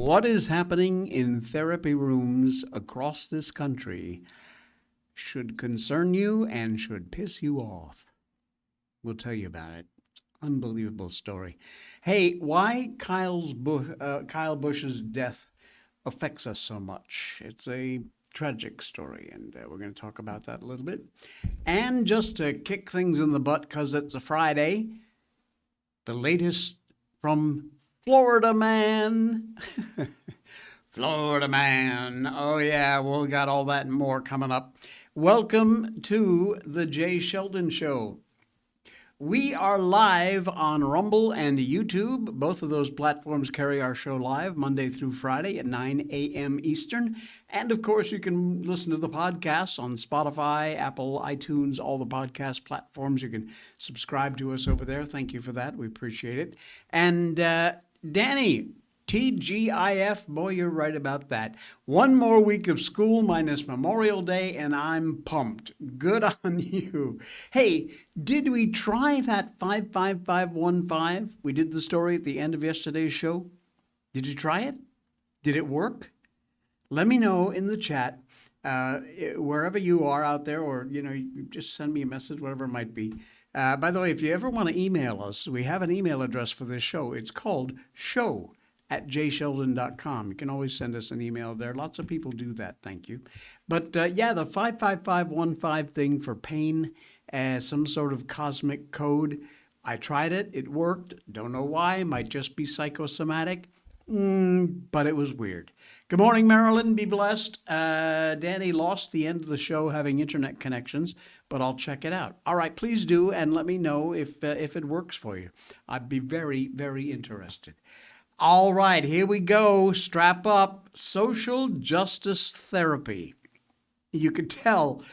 What is happening in therapy rooms across this country should concern you and should piss you off. We'll tell you about it. Unbelievable story. Hey, why Kyle Bush's death affects us so much. It's a tragic story, and we're going to talk about that a little bit. And just to kick things in the butt, because it's a Friday, the latest from Florida man. Florida man. Oh, yeah, we got all that and more coming up. Welcome to the Jay Sheldon Show. We are live on Rumble and YouTube. Both of those platforms carry our show live Monday through Friday at 9 a.m. Eastern. And, of course, you can listen to the podcast on Spotify, Apple, iTunes, all the podcast platforms. You can subscribe to us over there. Thank you for that. We appreciate it. And Danny, TGIF, boy, you're right about that. One more week of school minus Memorial Day, and I'm pumped. Good on you. Hey, did we try that 55515? We did the story at the end of yesterday's show. Did you try it? Did it work? Let me know in the chat, wherever you are out there, or, you just send me a message, whatever it might be. By the way, if you ever want to email us, we have an email address for this show. It's called show@jsheldon.com. You can always send us an email there. Lots of people do that. Thank you. But yeah, the 55515 thing for pain, some sort of cosmic code. I tried it. It worked. Don't know why. Might just be psychosomatic. But it was weird. Good morning, Marilyn. Be blessed. Danny lost the end of the show having internet connections, but I'll check it out. All right, please do, and let me know if it works for you. I'd be very, very interested. All right, here we go. Strap up. Social justice therapy. You could tell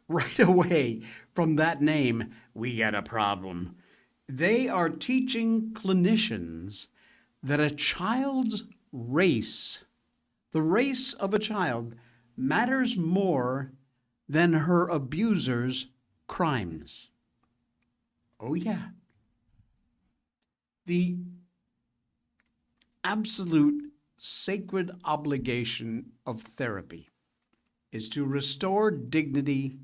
right away from that name, we got a problem. They are teaching clinicians that a child's race, the race of a child, matters more than her abuser's crimes. Oh, yeah. The absolute sacred obligation of therapy is to restore dignity,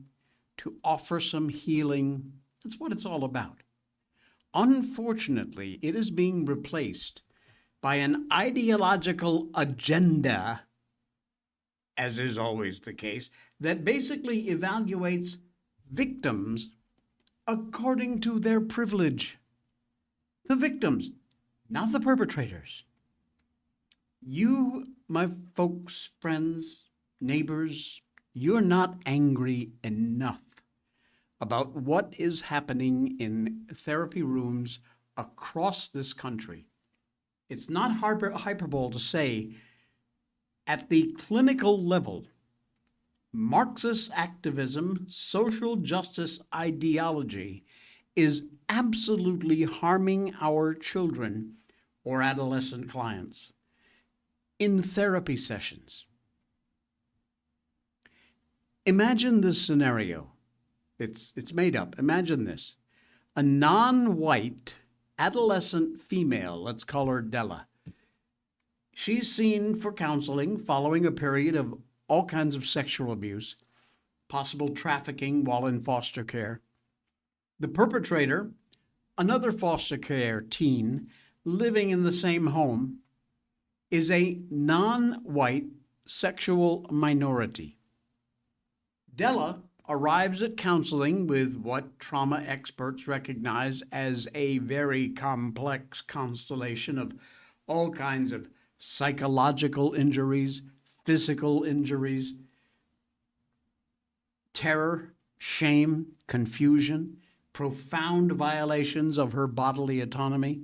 to offer some healing. That's what it's all about. Unfortunately, it is being replaced by an ideological agenda, as is always the case, that basically evaluates victims according to their privilege. The victims, not the perpetrators. You, my folks, friends, neighbors, you're not angry enough about what is happening in therapy rooms across this country. It's not hyperbole to say, at the clinical level, Marxist activism, social justice ideology is absolutely harming our children or adolescent clients in therapy sessions. Imagine this scenario. It's made up. Imagine this. A non-white adolescent female, let's call her Della. She's seen for counseling following a period of all kinds of sexual abuse, possible trafficking while in foster care. The perpetrator, another foster care teen living in the same home, is a non-white sexual minority. Della arrives at counseling with what trauma experts recognize as a very complex constellation of all kinds of psychological injuries, physical injuries, terror, shame, confusion, profound violations of her bodily autonomy,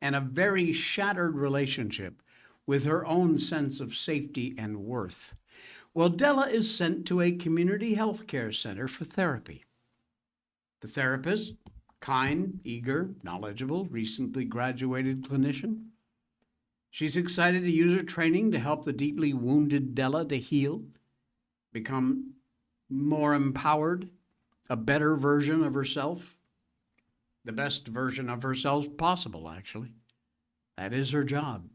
and a very shattered relationship with her own sense of safety and worth. Well, Della is sent to a community health care center for therapy. The therapist, kind, eager, knowledgeable, recently graduated clinician. She's excited to use her training to help the deeply wounded Della to heal, become more empowered, a better version of herself, the best version of herself possible, actually. That is her job.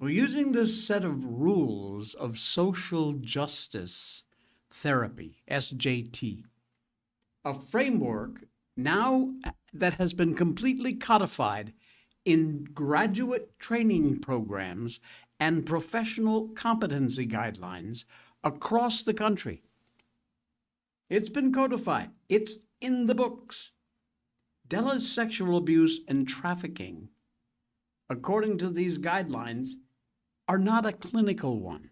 Well, using this set of rules of social justice therapy, SJT, a framework now that has been completely codified in graduate training programs and professional competency guidelines across the country. It's been codified. It's in the books. Della's sexual abuse and trafficking, according to these guidelines, are not a clinical one.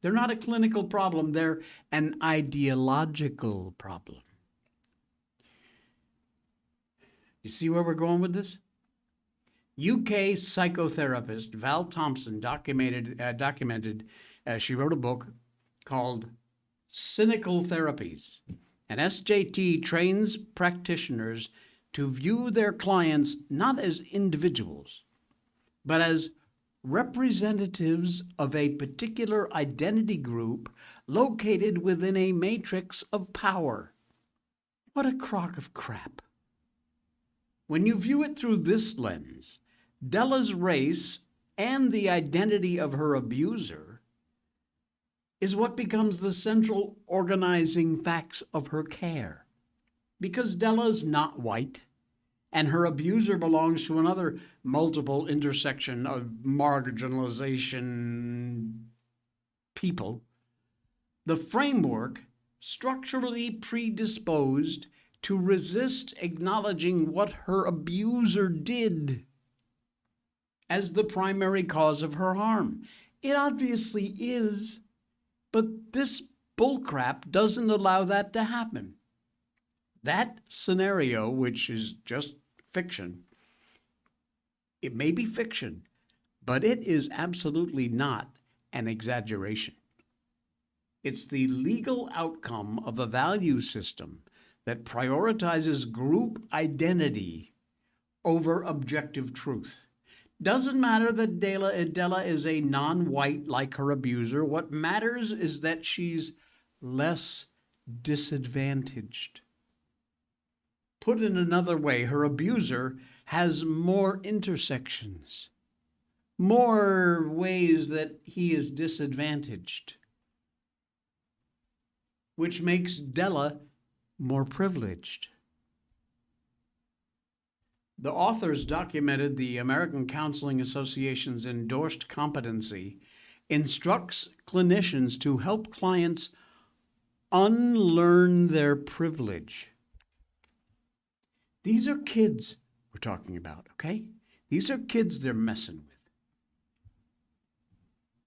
They're not a clinical problem. They're an ideological problem. You see where we're going with this? UK psychotherapist Val Thompson documented, she wrote a book called Cynical Therapies. And SJT trains practitioners to view their clients not as individuals, but as representatives of a particular identity group located within a matrix of power. What a crock of crap. When you view it through this lens, Della's race and the identity of her abuser is what becomes the central organizing facts of her care. Because Della's not white, and her abuser belongs to another multiple intersection of marginalization people, the framework structurally predisposed to resist acknowledging what her abuser did as the primary cause of her harm. It obviously is, but this bullcrap doesn't allow that to happen. That scenario, which is just fiction, it may be fiction, but it is absolutely not an exaggeration. It's the legal outcome of a value system that prioritizes group identity over objective truth. Doesn't matter that Della is a non-white like her abuser. What matters is that she's less disadvantaged. Put in another way, her abuser has more intersections, more ways that he is disadvantaged, which makes Della more privileged. The authors documented the American Counseling Association's endorsed competency instructs clinicians to help clients unlearn their privilege. These are kids we're talking about, okay? These are kids they're messing with.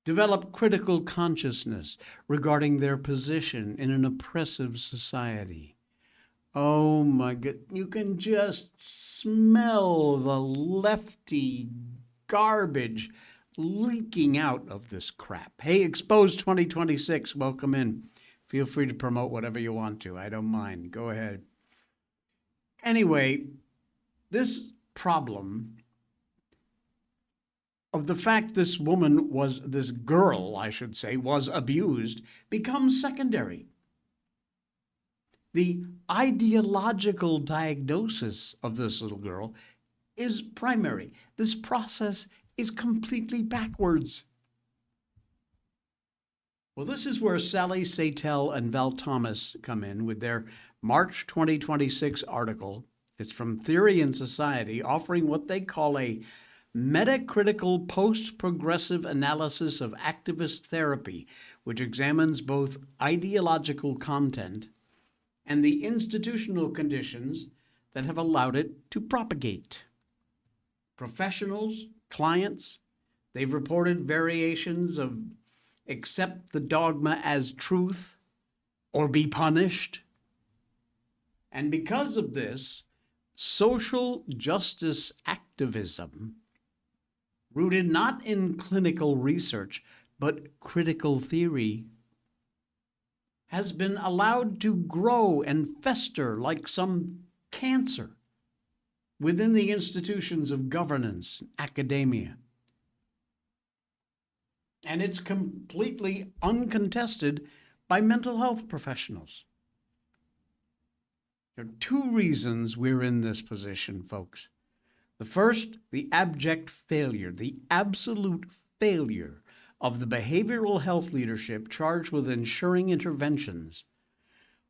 Develop critical consciousness regarding their position in an oppressive society. Oh my God, you can just smell the lefty garbage leaking out of this crap. Hey, Expose 2026, welcome in. Feel free to promote whatever you want to. I don't mind. Go ahead. Anyway, this problem of the fact this girl, I should say, was abused becomes secondary. The ideological diagnosis of this little girl is primary. This process is completely backwards. Well, this is where Sally Satel and Val Thomas come in with their March 2026 article. It's from Theory and Society, offering what they call a metacritical post-progressive analysis of activist therapy, which examines both ideological content and the institutional conditions that have allowed it to propagate. Professionals, clients, they've reported variations of accept the dogma as truth or be punished. And because of this, social justice activism, rooted not in clinical research, but critical theory, has been allowed to grow and fester like some cancer within the institutions of governance and academia. And it's completely uncontested by mental health professionals. There are two reasons we're in this position, folks. The first, the abject failure, the absolute failure of the behavioral health leadership charged with ensuring interventions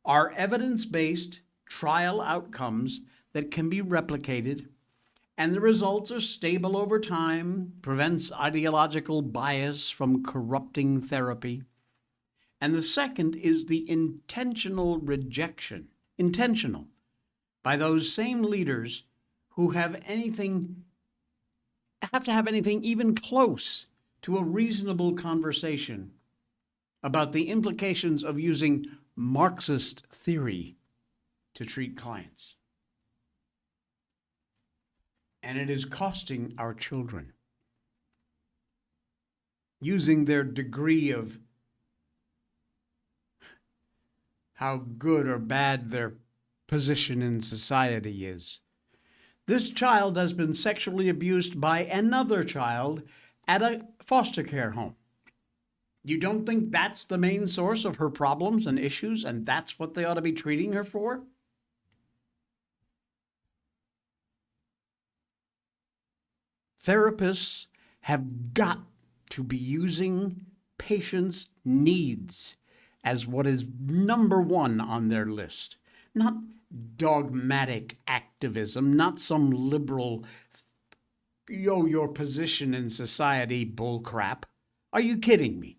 are evidence-based trial outcomes that can be replicated, and the results are stable over time, prevents ideological bias from corrupting therapy. And the second is the intentional rejection, intentional, by those same leaders who have to have anything even close to a reasonable conversation about the implications of using Marxist theory to treat clients. And it is costing our children, using their degree of how good or bad their position in society is. This child has been sexually abused by another child at a foster care home. You don't think that's the main source of her problems and issues, and that's what they ought to be treating her for? Therapists have got to be using patients' needs as what is number one on their list, not dogmatic activism, not some liberal your position in society bullcrap. Are you kidding me?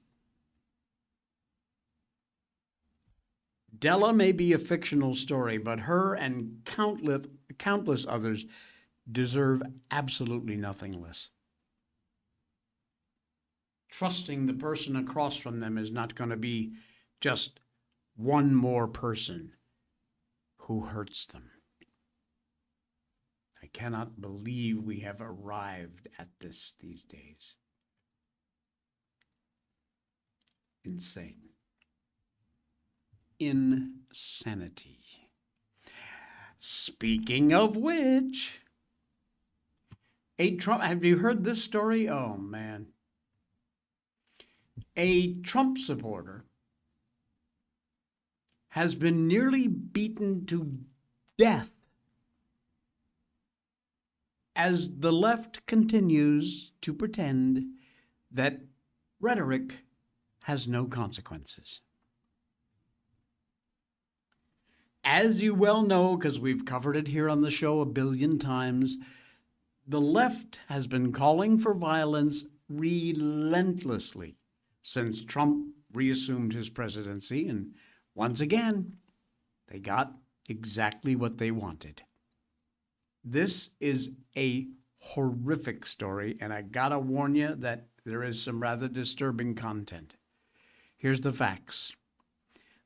Della may be a fictional story, but her and countless others deserve absolutely nothing less. Trusting the person across from them is not going to be just one more person who hurts them. I cannot believe we have arrived at this these days. Insane. Insanity. Speaking of which, have you heard this story? Oh, man. A Trump supporter has been nearly beaten to death as the left continues to pretend that rhetoric has no consequences. As you well know, because we've covered it here on the show a billion times, the left has been calling for violence relentlessly since Trump reassumed his presidency, and once again, they got exactly what they wanted. This is a horrific story, and I gotta warn you that there is some rather disturbing content. Here's the facts.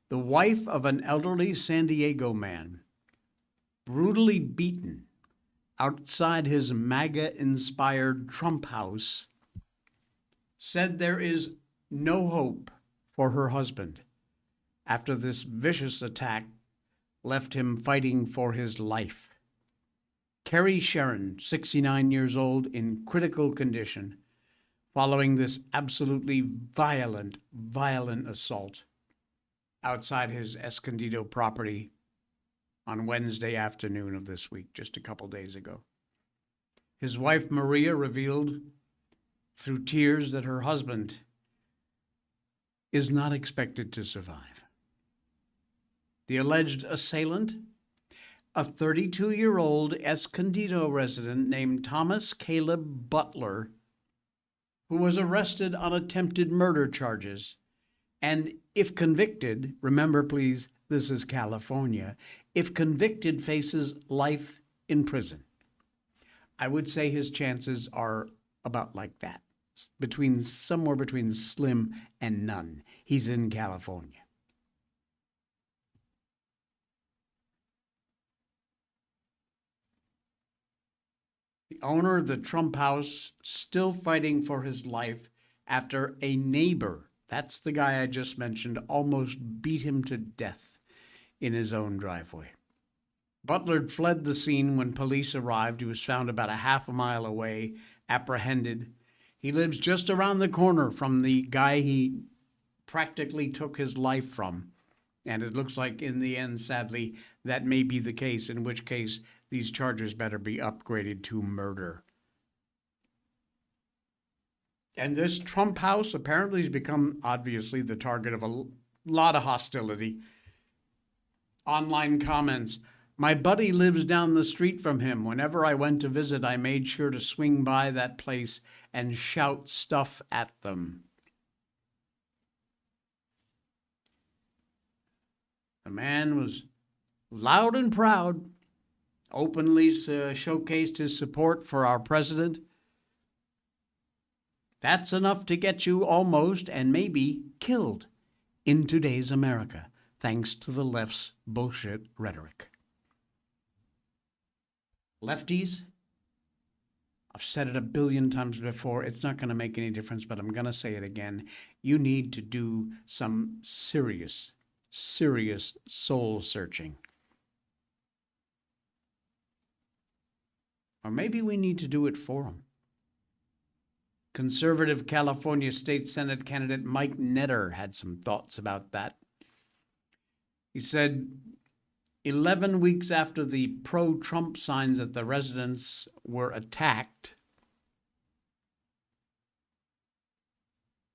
The wife of an elderly San Diego man, brutally beaten outside his MAGA-inspired Trump house, said there is no hope for her husband after this vicious attack left him fighting for his life. Carrie Sharon, 69 years old, in critical condition following this absolutely violent assault outside his Escondido property on Wednesday afternoon of this week, just a couple days ago. His wife, Maria, revealed through tears that her husband is not expected to survive. The alleged assailant, a 32-year-old Escondido resident named Thomas Caleb Butler, who was arrested on attempted murder charges, and if convicted, remember please, this is California, if convicted, faces life in prison. I would say his chances are about like that, somewhere between slim and none. He's in California. The owner of the Trump house still fighting for his life after a neighbor, that's the guy I just mentioned, almost beat him to death in his own driveway. Butler fled the scene when police arrived. He was found about a half a mile away, apprehended. He lives just around the corner from the guy he practically took his life from. And it looks like in the end, sadly, that may be the case, in which case these charges better be upgraded to murder. And this Trump house apparently has become, obviously, the target of a lot of hostility. Online comments. My buddy lives down the street from him. Whenever I went to visit, I made sure to swing by that place and shout stuff at them. The man was loud and proud, openly showcased his support for our president. That's enough to get you almost and maybe killed in today's America, thanks to the left's bullshit rhetoric. Lefties, I've said it a billion times before, it's not going to make any difference, but I'm going to say it again. You need to do some serious soul searching. Or maybe we need to do it for them. Conservative California State Senate candidate Mike Netter had some thoughts about that. He said, 11 weeks after the pro-Trump signs at the residence were attacked,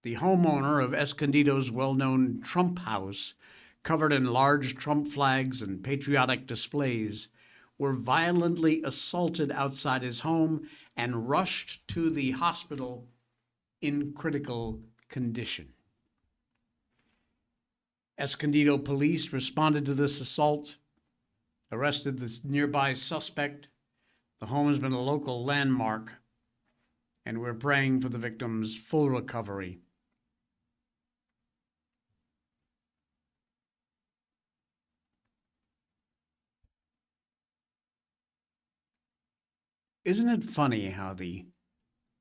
the homeowner of Escondido's well-known Trump house, covered in large Trump flags and patriotic displays, were violently assaulted outside his home and rushed to the hospital in critical condition. Escondido police responded to this assault, arrested this nearby suspect. The home has been a local landmark, and we're praying for the victim's full recovery. Isn't it funny how the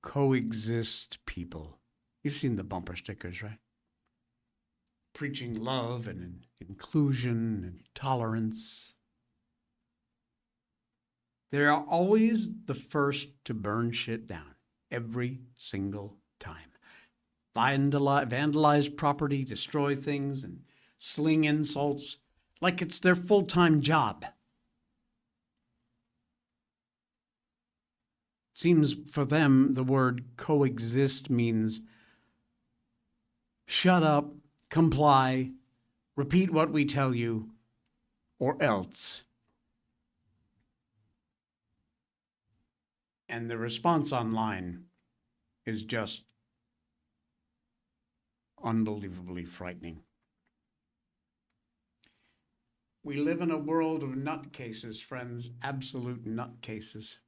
coexist people, you've seen the bumper stickers, right? Preaching love and inclusion and tolerance. They're always the first to burn shit down, every single time. Vandalize property, destroy things, and sling insults like it's their full-time job. Seems for them the word coexist means shut up, comply, repeat what we tell you, or else. And the response online is just unbelievably frightening. We live in a world of nutcases, friends, absolute nutcases.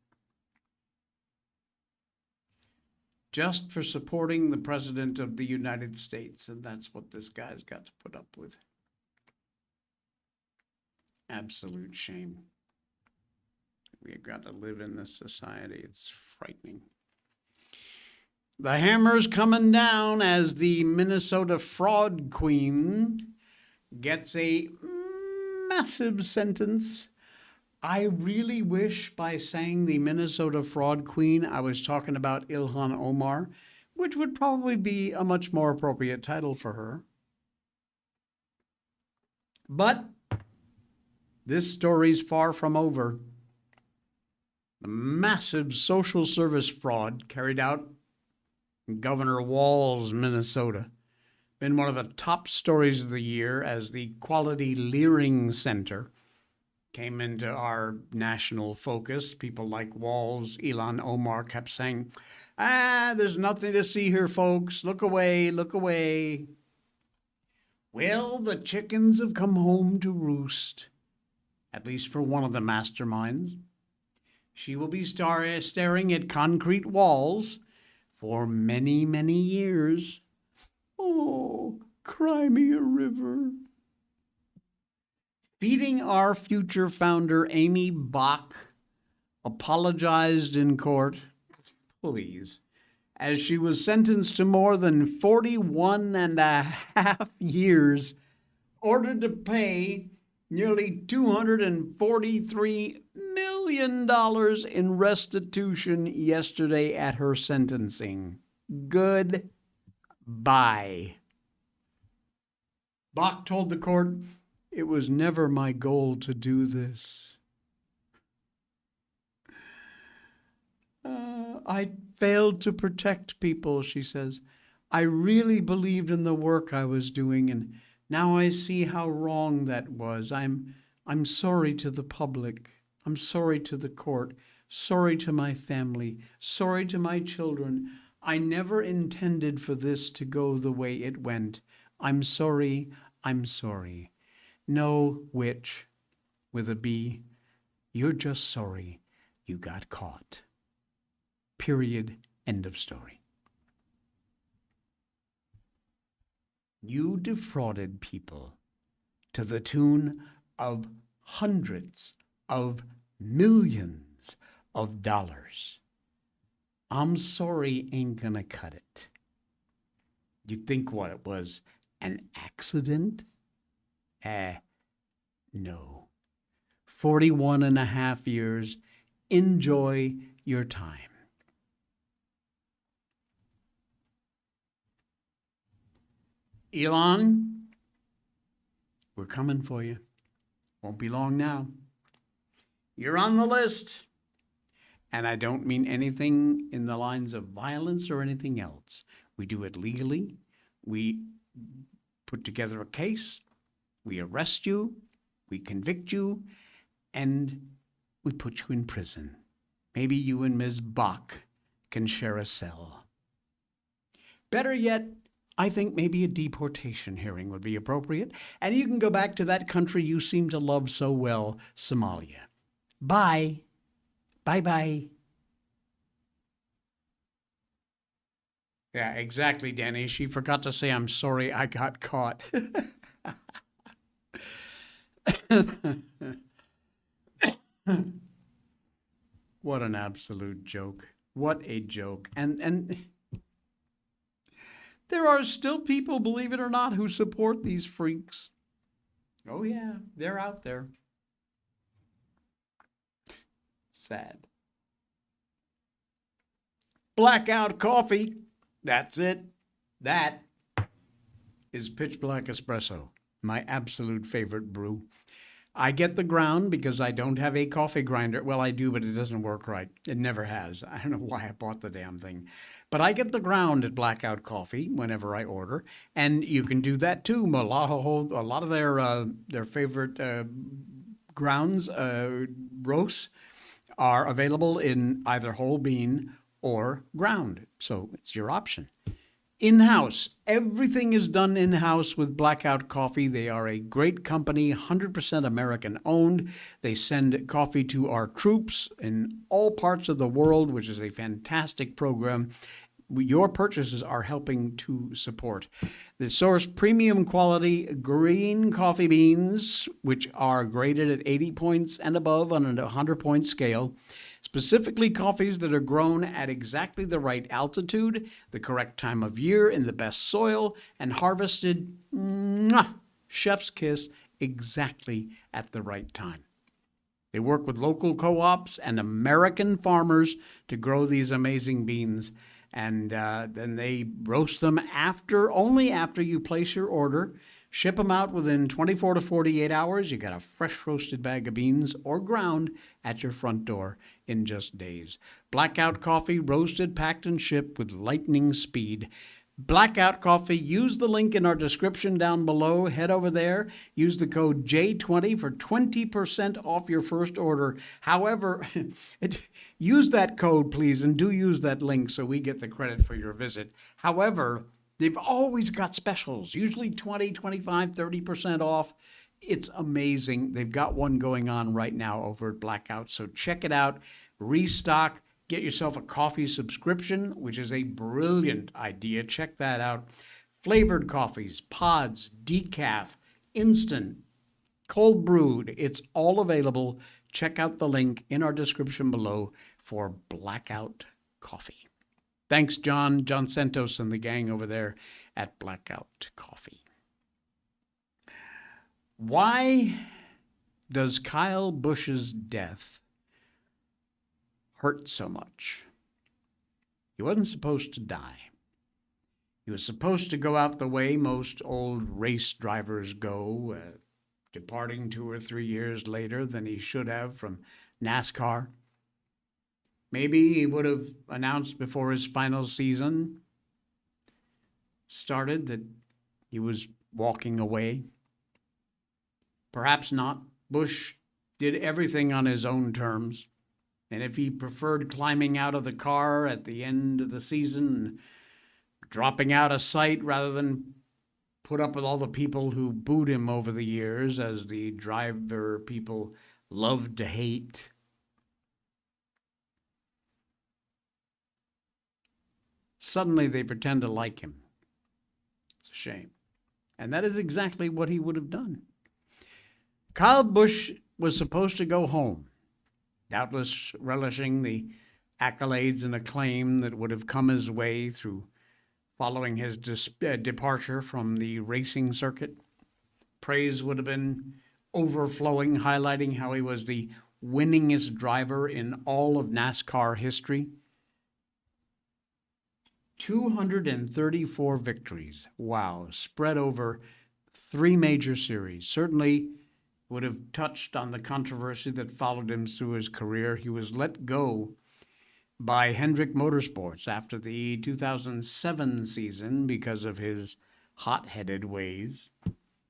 Just for supporting the President of the United States, and that's what this guy's got to put up with. Absolute shame. We've got to live in this society. It's frightening. The hammer's coming down as the Minnesota fraud queen gets a massive sentence. I really wish by saying the Minnesota fraud queen, I was talking about Ilhan Omar, which would probably be a much more appropriate title for her. But this story's far from over. The massive social service fraud carried out in Governor Walz, Minnesota, been one of the top stories of the year as the Quality Leering Center came into our national focus. People like Walz, Ilhan Omar kept saying, there's nothing to see here, folks. Look away, look away. Well, the chickens have come home to roost, at least for one of the masterminds. She will be staring at concrete walls for many, many years. Oh, cry me a river. Feeding our future founder, Amy Bach, apologized in court, please, as she was sentenced to more than 41 and a half years, ordered to pay nearly $243 million in restitution yesterday at her sentencing. Goodbye. Bach told the court, "It was never my goal to do this. I failed to protect people, she says. I really believed in the work I was doing, and now I see how wrong that was. I'm sorry to the public. I'm sorry to the court. Sorry to my family. Sorry to my children. I never intended for this to go the way it went. I'm sorry. I'm sorry. No, witch, with a B, you're just sorry you got caught. Period. End of story. You defrauded people to the tune of hundreds of millions of dollars. I'm sorry ain't gonna cut it. You think what it was, an accident? No. 41 and a half years. Enjoy your time. Elon, we're coming for you. Won't be long now. You're on the list. And I don't mean anything in the lines of violence or anything else. We do it legally. We put together a case. We arrest you. We convict you. And we put you in prison. Maybe you and Ms. Bach can share a cell. Better yet, I think maybe a deportation hearing would be appropriate, and you can go back to that country you seem to love so well, Somalia. Bye. Bye-bye. Yeah, exactly, Danny. She forgot to say, I'm sorry I got caught. What an absolute joke. What a joke. And there are still people, believe it or not, who support these freaks. Oh yeah, they're out there. Sad. Blackout coffee. That's it. That is pitch black espresso, my absolute favorite brew. I get the ground because I don't have a coffee grinder. Well, I do, but it doesn't work right. It never has. I don't know why I bought the damn thing. But I get the ground at Blackout Coffee whenever I order, and you can do that too. A lot of their favorite grounds, roasts, are available in either whole bean or ground. So it's your option. In-house. Everything is done in-house with Blackout Coffee. They are a great company, 100% American owned. They send coffee to our troops in all parts of the world, which is a fantastic program. Your purchases are helping to support. They source premium quality green coffee beans, which are graded at 80 points and above on a 100-point scale. Specifically coffees that are grown at exactly the right altitude, the correct time of year, in the best soil, and harvested, chef's kiss, exactly at the right time. They work with local co-ops and American farmers to grow these amazing beans, and then they roast them only after you place your order. Ship them out within 24 to 48 hours. You got a fresh roasted bag of beans or ground at your front door in just days. Blackout Coffee, roasted, packed, and shipped with lightning speed. Blackout Coffee, use the link in our description down below. Head over there. Use the code J20 for 20% off your first order. However, use that code, please, and do use that link so we get the credit for your visit. However, they've always got specials, usually 20, 25, 30% off. It's amazing. They've got one going on right now over at Blackout, so check it out. Restock. Get yourself a coffee subscription, which is a brilliant idea. Check that out. Flavored coffees, pods, decaf, instant, cold brewed. It's all available. Check out the link in our description below for Blackout Coffee. Thanks, John Santos and the gang over there at Blackout Coffee. Why does Kyle Busch's death hurt so much? He wasn't supposed to die. He was supposed to go out the way most old race drivers go, departing 2 or 3 years later than he should have from NASCAR. Maybe he would have announced before his final season started that he was walking away. Perhaps not. Busch did everything on his own terms. And if he preferred climbing out of the car at the end of the season, dropping out of sight rather than put up with all the people who booed him over the years, as the driver people loved to hate, suddenly they pretend to like him. It's a shame. And that is exactly what he would have done. Kyle Busch was supposed to go home, doubtless relishing the accolades and acclaim that would have come his way through following his departure from the racing circuit. Praise would have been overflowing, highlighting how he was the winningest driver in all of NASCAR history. 234 victories. Wow. Spread over 3 major series. Certainly would have touched on the controversy that followed him through his career. He was let go by Hendrick Motorsports after the 2007 season because of his hot-headed ways.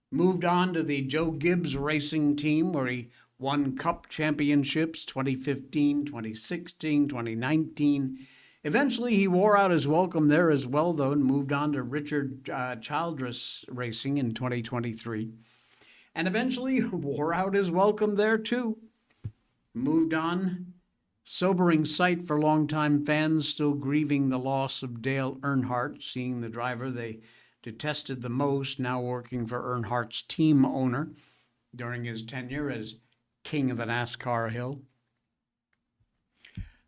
Moved on to the Joe Gibbs Racing team, where he won Cup championships 2015, 2016, 2019. Eventually, he wore out his welcome there as well, though, and moved on to Richard Childress Racing in 2023. And eventually wore out his welcome there, too. Moved on. Sobering sight for longtime fans still grieving the loss of Dale Earnhardt, seeing the driver they detested the most now working for Earnhardt's team owner during his tenure as king of the NASCAR Hill.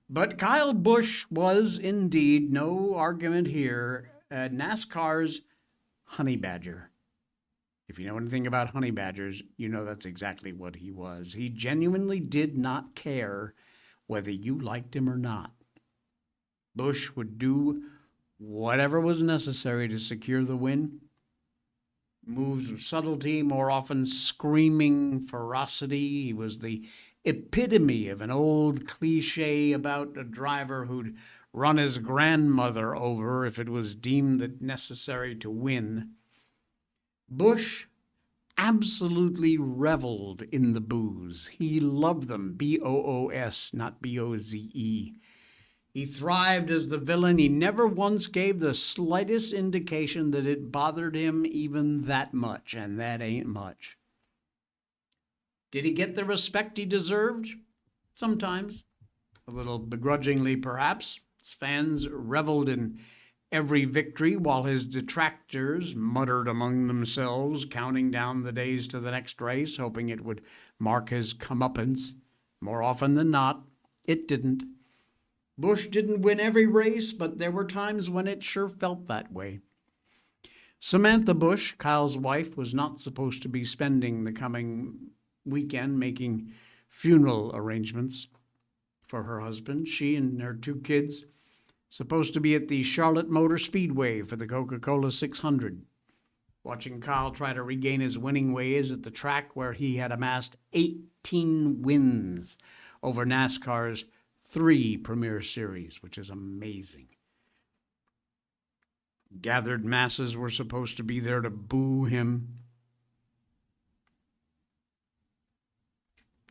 But Kyle Busch was indeed, no argument here, NASCAR's honey badger. If you know anything about honey badgers, you know that's exactly what he was. He genuinely did not care whether you liked him or not. Busch would do whatever was necessary to secure the win. Moves of subtlety, more often screaming ferocity. He was the epitome of an old cliche about a driver who'd run his grandmother over if it was deemed that necessary to win. Busch absolutely reveled in the boos. He loved them, B-O-O-S, not B-O-Z-E. He thrived as the villain. He never once gave the slightest indication that it bothered him even that much, and that ain't much. Did he get the respect he deserved? Sometimes. A little begrudgingly, perhaps. His fans reveled in every victory, while his detractors muttered among themselves, counting down the days to the next race, hoping it would mark his comeuppance. More often than not, it didn't. Busch didn't win every race, but there were times when it sure felt that way. Samantha Busch, Kyle's wife, was not supposed to be spending the coming weekend making funeral arrangements for her husband. She and her 2 kids supposed to be at the Charlotte Motor Speedway for the Coca-Cola 600, watching Kyle try to regain his winning ways at the track where he had amassed 18 wins over NASCAR's 3 Premier Series, which is amazing. Gathered masses were supposed to be there to boo him,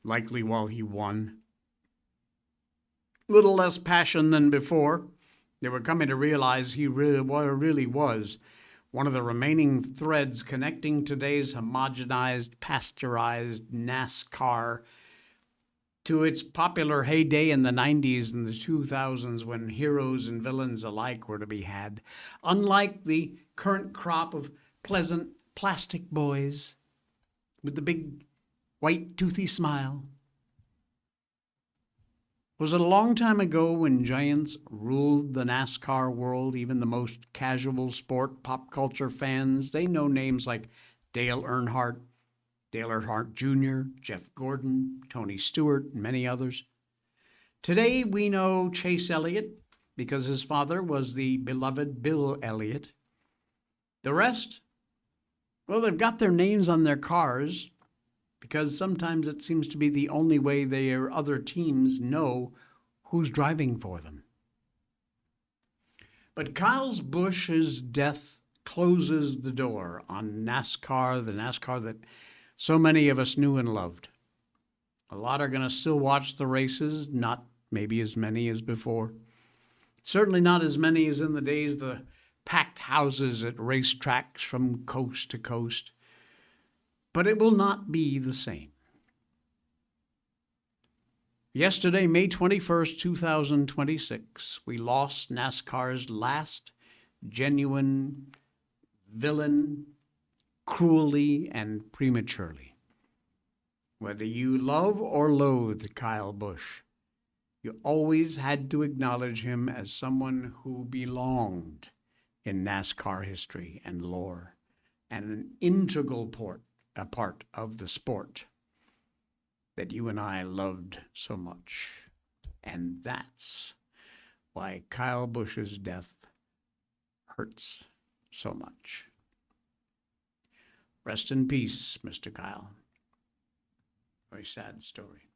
likely while he won. Little less passion than before. They were coming to realize he really was one of the remaining threads connecting today's homogenized, pasteurized NASCAR to its popular heyday in the 90s and the 2000s, when heroes and villains alike were to be had. Unlike the current crop of pleasant plastic boys with the big white toothy smile. Was it a long time ago when giants ruled the NASCAR world? Even the most casual sport pop culture fans, they know names like Dale Earnhardt Jr., Jeff Gordon, Tony Stewart, and many others. Today we know Chase Elliott because his father was the beloved Bill Elliott. The rest, well, they've got their names on their cars because sometimes it seems to be the only way their other teams know who's driving for them. But Kyle Busch's death closes the door on NASCAR, the NASCAR that so many of us knew and loved. A lot are going to still watch the races, not maybe as many as before. Certainly not as many as in the days the packed houses at racetracks from coast to coast. But it will not be the same. Yesterday, May 21st, 2026, we lost NASCAR's last genuine villain, cruelly and prematurely. Whether you love or loathe Kyle Busch, you always had to acknowledge him as someone who belonged in NASCAR history and lore, and an integral part of the sport that you and I loved so much. And that's why Kyle Busch's death hurts so much. Rest in peace, Mr. Kyle. Very sad story.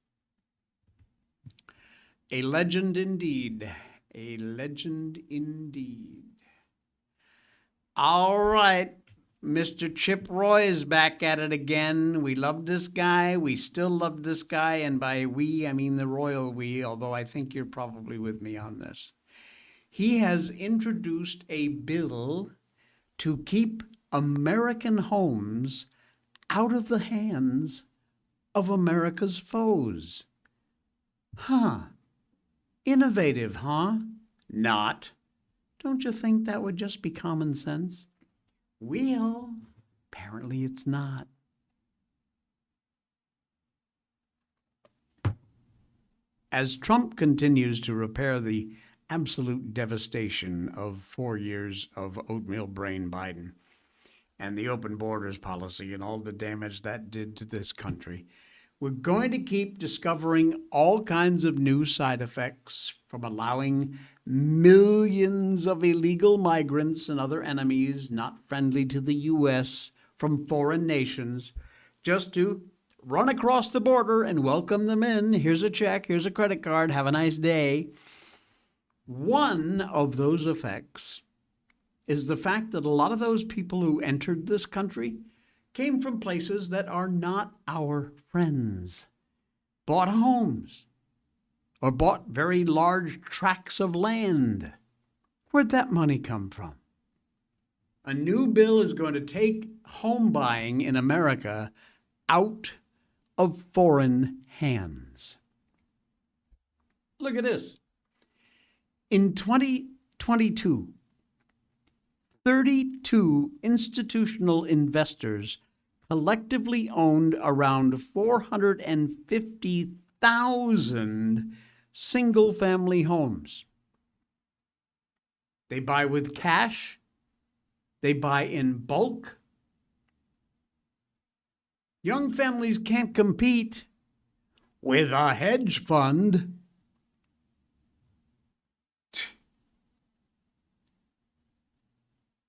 A legend indeed. A legend indeed. All right. Mr. Chip Roy is back at it again. We love this guy. We still love this guy. And by we, I mean the royal we, although I think you're probably with me on this. He has introduced a bill to keep American homes out of the hands of America's foes. Huh. Innovative, huh? Not. Don't you think that would just be common sense? Well, apparently it's not. As Trump continues to repair the absolute devastation of 4 years of oatmeal brain Biden and the open borders policy and all the damage that did to this country, we're going to keep discovering all kinds of new side effects from allowing millions of illegal migrants and other enemies not friendly to the U.S. from foreign nations just to run across the border and welcome them in. Here's a check, here's a credit card, have a nice day. One of those effects is the fact that a lot of those people who entered this country came from places that are not our friends, bought homes, or bought very large tracts of land. Where'd that money come from? A new bill is going to take home buying in America out of foreign hands. Look at this. In 2022, 32 institutional investors collectively owned around 450,000 single-family homes. They buy with cash. They buy in bulk. Young families can't compete with a hedge fund.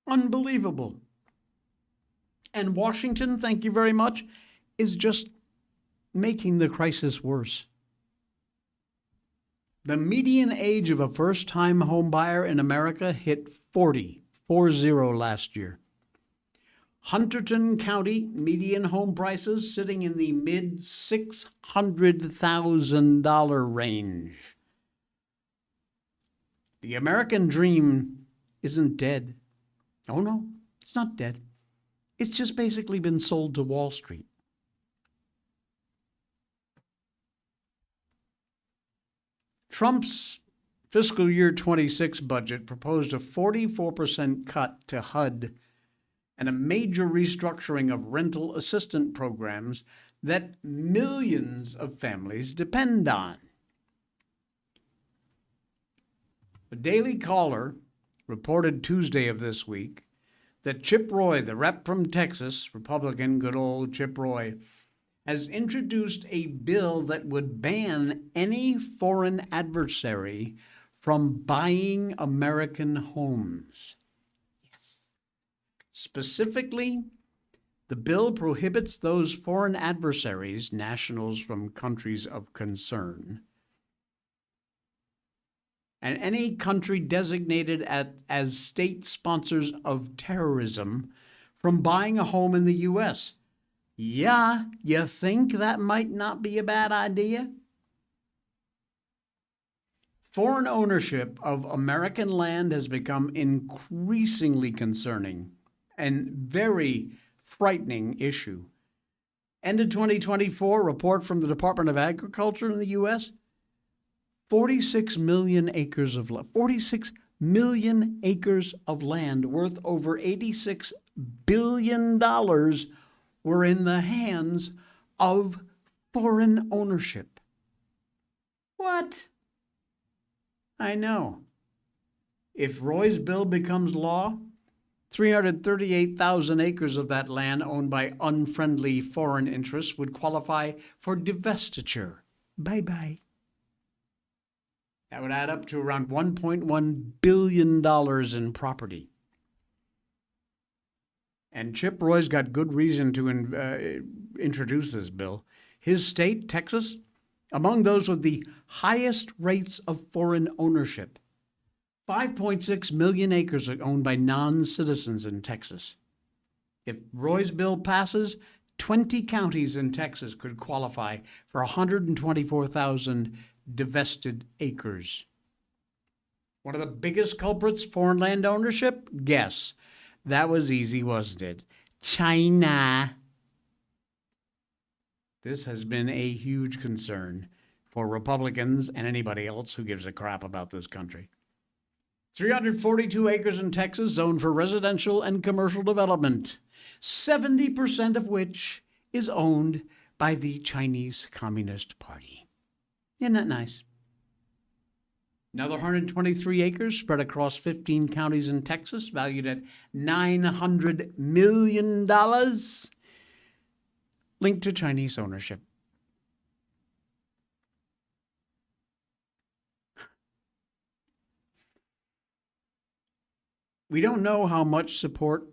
Unbelievable. And Washington, thank you very much, is just making the crisis worse. The median age of a first-time home buyer in America hit 40 last year. Hunterdon County median home prices sitting in the mid $600,000 range. The American dream isn't dead. Oh no, it's not dead. It's just basically been sold to Wall Street. Trump's fiscal year 26 budget proposed a 44% cut to HUD and a major restructuring of rental assistance programs that millions of families depend on. The Daily Caller reported Tuesday of this week that Chip Roy, the rep from Texas, Republican, good old Chip Roy, has introduced a bill that would ban any foreign adversary from buying American homes. Yes. Specifically, the bill prohibits those foreign adversaries, nationals from countries of concern, and any country designated as state sponsors of terrorism from buying a home in the U.S. Yeah, you think that might not be a bad idea? Foreign ownership of American land has become increasingly concerning and very frightening issue. End of 2024, report from the Department of Agriculture in the U.S., 46 million acres of land, 46 million acres of land worth over $86 billion were in the hands of foreign ownership. What? I know. If Roy's bill becomes law, 338,000 acres of that land owned by unfriendly foreign interests would qualify for divestiture. Bye-bye. That would add up to around $1.1 billion in property. And Chip Roy's got good reason to introduce this bill. His state, Texas, among those with the highest rates of foreign ownership. 5.6 million acres are owned by non-citizens in Texas. If Roy's bill passes, 20 counties in Texas could qualify for 124,000 divested acres. One of the biggest culprits, foreign land ownership? Guess. That was easy, wasn't it? China. This has been a huge concern for Republicans and anybody else who gives a crap about this country. 342 acres in Texas zoned for residential and commercial development, 70% of which is owned by the Chinese Communist Party. Isn't that nice? Another 123 acres spread across 15 counties in Texas, valued at $900 million, linked to Chinese ownership. We don't know how much support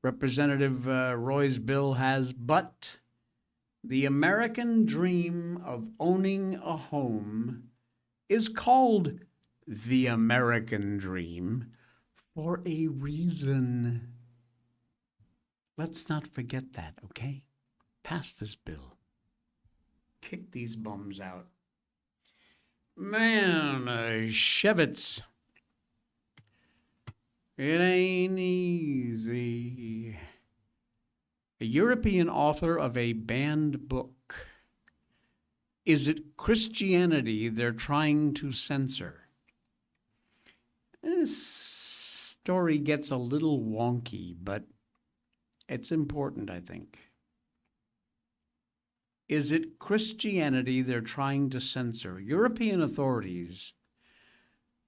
Representative Roy's bill has, but the American dream of owning a home is called the American dream for a reason. Let's not forget that, okay? Pass this bill. Kick these bums out. Man, Shevitz. It ain't easy. A European author of a banned book. Is it Christianity they're trying to censor? This story gets a little wonky, but it's important, I think. Is it Christianity they're trying to censor? European authorities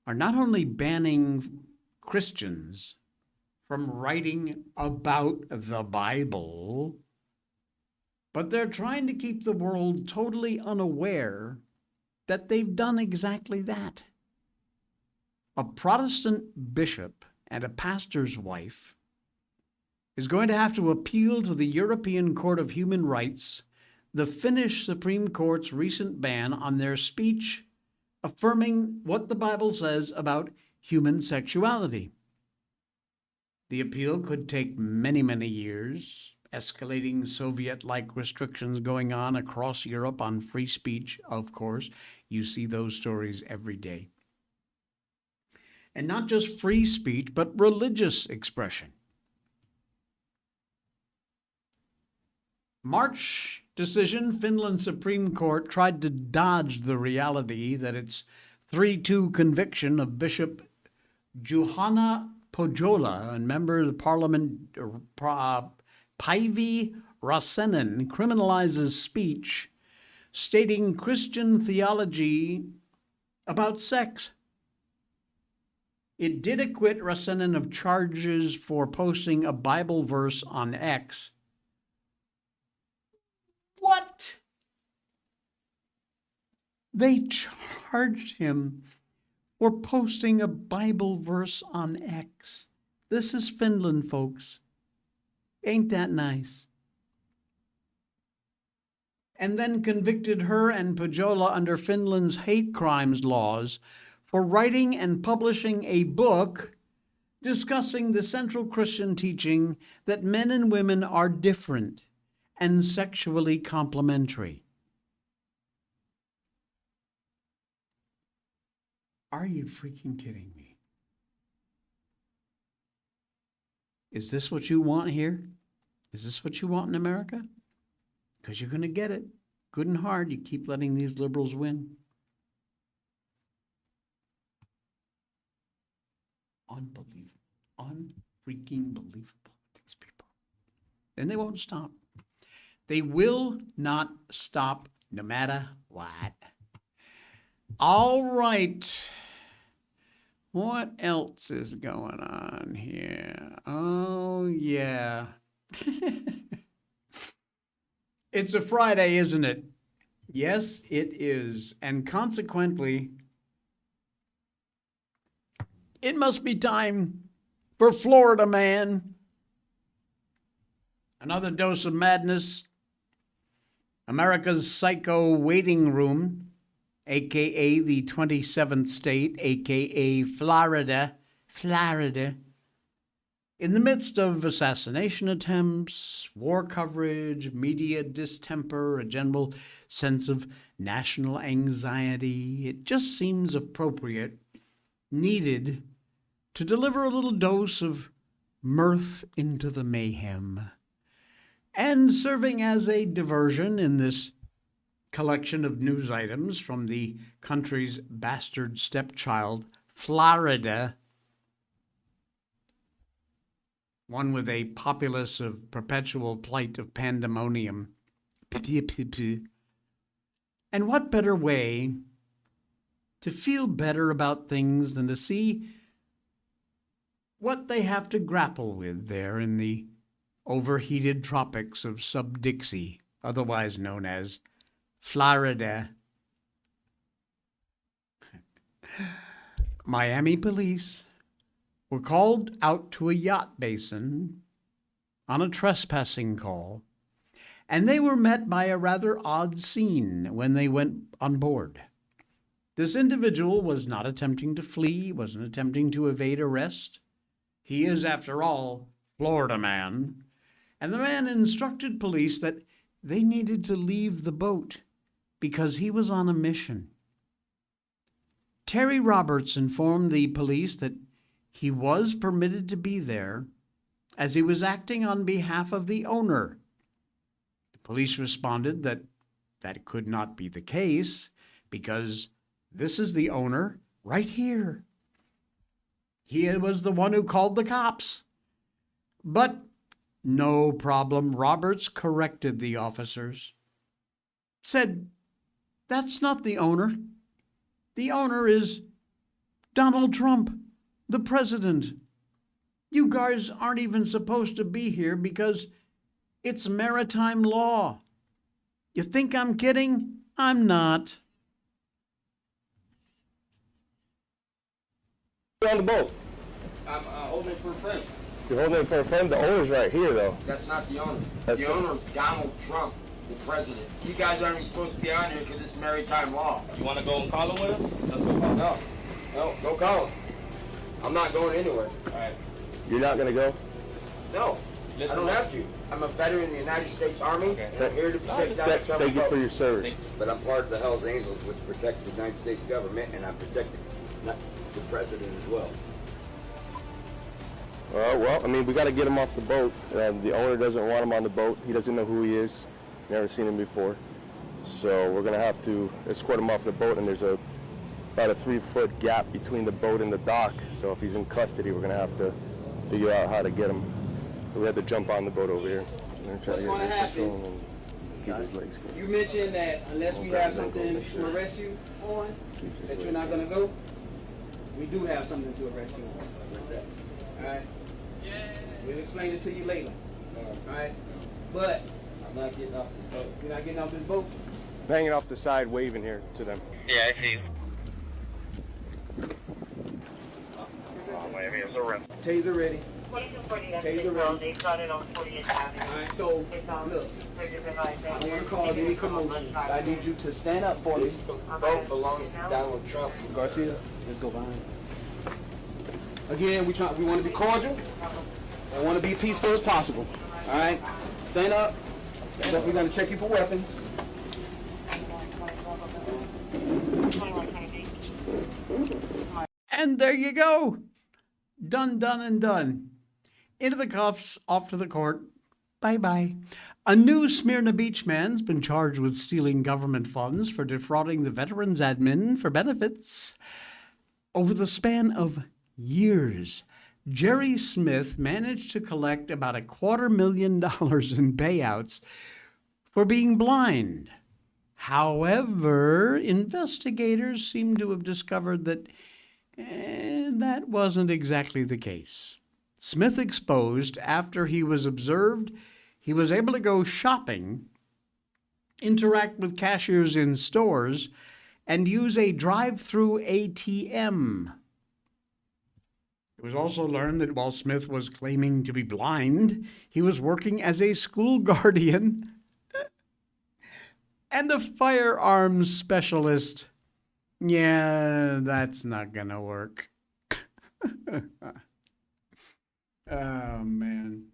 are not only banning Christians from writing about the Bible, but they're trying to keep the world totally unaware that they've done exactly that. A Protestant bishop and a pastor's wife is going to have to appeal to the European Court of Human Rights the Finnish Supreme Court's recent ban on their speech affirming what the Bible says about human sexuality. The appeal could take many, many years, escalating Soviet-like restrictions going on across Europe on free speech, of course. You see those stories every day. And not just free speech, but religious expression. March decision, Finland Supreme Court tried to dodge the reality that its 3-2 conviction of Bishop Juhana Pohjola and member of the parliament Päivi Räsänen criminalizes speech stating Christian theology about sex. It did acquit Räsänen of charges for posting a Bible verse on X. What? They charged him for posting a Bible verse on X. This is Finland, folks. Ain't that nice? And then convicted her and Pohjola under Finland's hate crimes laws for writing and publishing a book discussing the central Christian teaching that men and women are different and sexually complementary. Are you freaking kidding me? Is this what you want here? Is this what you want in America? Because you're going to get it. Good and hard, you keep letting these liberals win. Unbelievable. Unfreaking believable. These people. And they won't stop. They will not stop no matter what. All right. What else is going on here? Oh, yeah. It's a Friday, isn't it? Yes, it is. And consequently, it must be time for Florida Man. Another dose of madness. America's Psycho Waiting Room, a.k.a. the 27th state, a.k.a. Florida. In the midst of assassination attempts, war coverage, media distemper, a general sense of national anxiety, it just seems appropriate, needed, to deliver a little dose of mirth into the mayhem. And serving as a diversion in this collection of news items from the country's bastard stepchild, Florida, one with a populace of perpetual plight of pandemonium. And what better way to feel better about things than to see what they have to grapple with there in the overheated tropics of Sub-Dixie, otherwise known as Florida. Miami police were called out to a yacht basin on a trespassing call, and they were met by a rather odd scene when they went on board. This individual was not attempting to flee, wasn't attempting to evade arrest. He is, after all, Florida Man. And the man instructed police that they needed to leave the boat because he was on a mission. Terry Roberts informed the police that he was permitted to be there as he was acting on behalf of the owner. The police responded that that could not be the case because this is the owner right here. He was the one who called the cops. But no problem. Roberts corrected the officers. Said, that's not the owner. The owner is Donald Trump, the president. You guys aren't even supposed to be here because it's maritime law. You think I'm kidding? I'm not. On the boat. I'm holding it for a friend. You're holding it for a friend? The owner's right here, though. That's not the owner. That's the owner is Donald Trump, the president. You guys aren't even supposed to be on here because it's maritime law. You want to go and call him with us? Let's go call him. No, go call him. I'm not going anywhere. All right. You're not going to go? No, Listen, I don't have to. I'm a veteran of the United States Army, Okay. and I'm here to protect Donald Trump. Thank you for your service. But I'm part of the Hells Angels, which protects the United States government, and I protect the president as well. Well, I mean, we got to get him off the boat. The owner doesn't want him on the boat. He doesn't know who he is. Never seen him before. So we're going to have to escort him off the boat, and there's about a 3-foot gap between the boat and the dock. So if he's in custody, we're going to have to figure out how to get him. We had to jump on the boat over here. What's going to happen? You mentioned that unless we have something to arrest you on, that you're not going to go. We do have something to arrest you on. What's that? All right. We'll explain it to you later. All right. But I'm not getting off this boat. you're not getting off this boat. Hanging off the side, waving here to them. Yeah, I see. Taser ready. Taser ready. They started on 40th Avenue. All right, so look, I don't want to cause any commotion. I need you to stand up for me. This boat belongs to Donald Trump. Garcia, let's go behind. Again, we want to be cordial. I want to be peaceful as possible. All right, stand up. So we're gonna check you for weapons. And there you go. Done, done, and done. Into the cuffs, off to the court. Bye-bye. A new Smyrna Beach man's been charged with stealing government funds for defrauding the Veterans Admin for benefits. Over the span of years, Jerry Smith managed to collect about $250,000 in payouts for being blind. However, investigators seem to have discovered that that wasn't exactly the case. Smith exposed after he was observed, he was able to go shopping, interact with cashiers in stores, and use a drive-through ATM. It was also learned that while Smith was claiming to be blind, he was working as a school guardian and a firearms specialist. Yeah, that's not gonna work. Oh, man.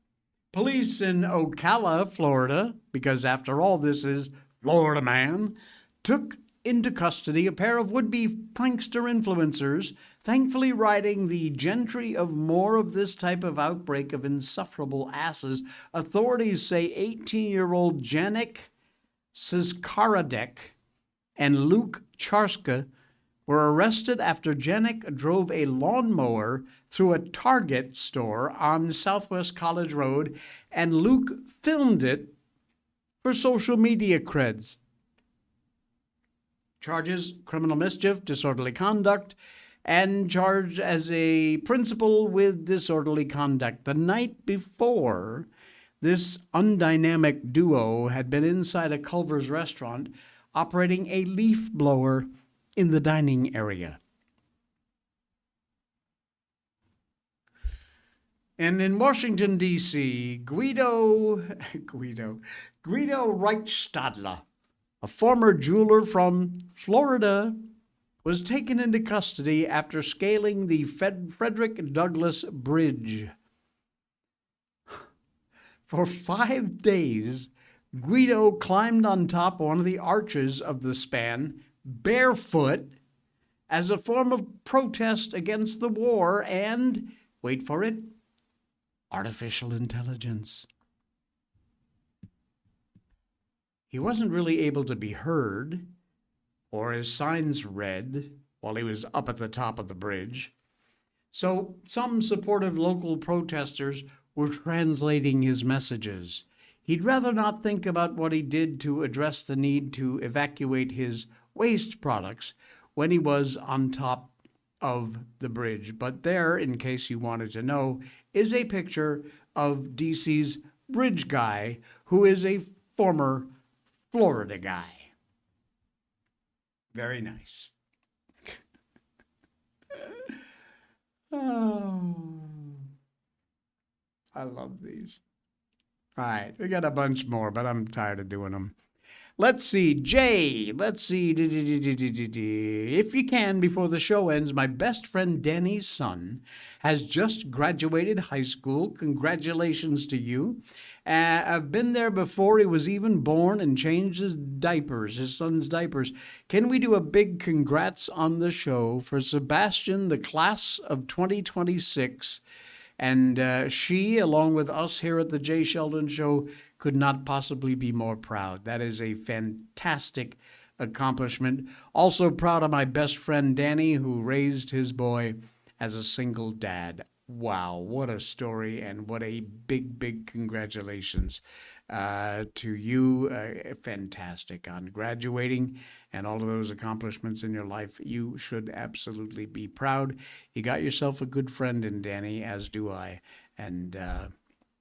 Police in Ocala, Florida, because after all this is Florida man, took into custody a pair of would-be prankster influencers, thankfully riding the gentry of more of this type of outbreak of insufferable asses. Authorities say 18-year-old Janik Siskaradek and Luke Charska were arrested after Janik drove a lawnmower through a Target store on Southwest College Road, and Luke filmed it for social media creds. Charges: criminal mischief, disorderly conduct, and charged as a principal with disorderly conduct. The night before, this undynamic duo had been inside a Culver's restaurant operating a leaf blower in the dining area. And in Washington, D.C., Guido Reichstadler, a former jeweler from Florida, was taken into custody after scaling the Frederick Douglass Bridge. For 5 days, Guido climbed on top of one of the arches of the span, barefoot, as a form of protest against the war and, wait for it, artificial intelligence. He wasn't really able to be heard or his signs read while he was up at the top of the bridge. So some supportive local protesters were translating his messages. He'd rather not think about what he did to address the need to evacuate his waste products when he was on top of the bridge. But there, in case you wanted to know, is a picture of DC's bridge guy, who is a former Florida guy. Very nice. Oh, I love these. All right, we got a bunch more, but I'm tired of doing them. Let's see, Jay. Let's see. If you can, before the show ends, my best friend Danny's son has just graduated high school. Congratulations to you. I've been there before he was even born and changed his son's diapers. Can we do a big congrats on the show for Sebastian, the class of 2026? And she, along with us here at the Jay Sheldon Show, could not possibly be more proud. That is a fantastic accomplishment. Also proud of my best friend Danny, who raised his boy as a single dad. Wow, what a story, and what a big, big congratulations to you. Fantastic on graduating and all of those accomplishments in your life. You should absolutely be proud. You got yourself a good friend in Danny, as do I, and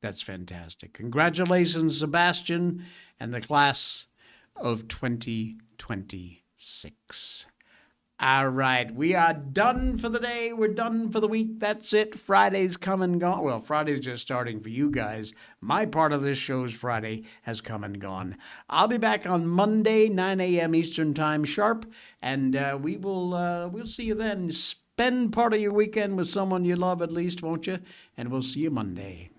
that's fantastic. Congratulations, Sebastian, and the class of 2026. All right, we are done for the day. We're done for the week. That's it. Friday's come and gone. Well, Friday's just starting for you guys. My part of this show's Friday has come and gone. I'll be back on Monday, 9 a.m. Eastern Time sharp, and we'll see you then. Spend part of your weekend with someone you love at least, won't you? And we'll see you Monday.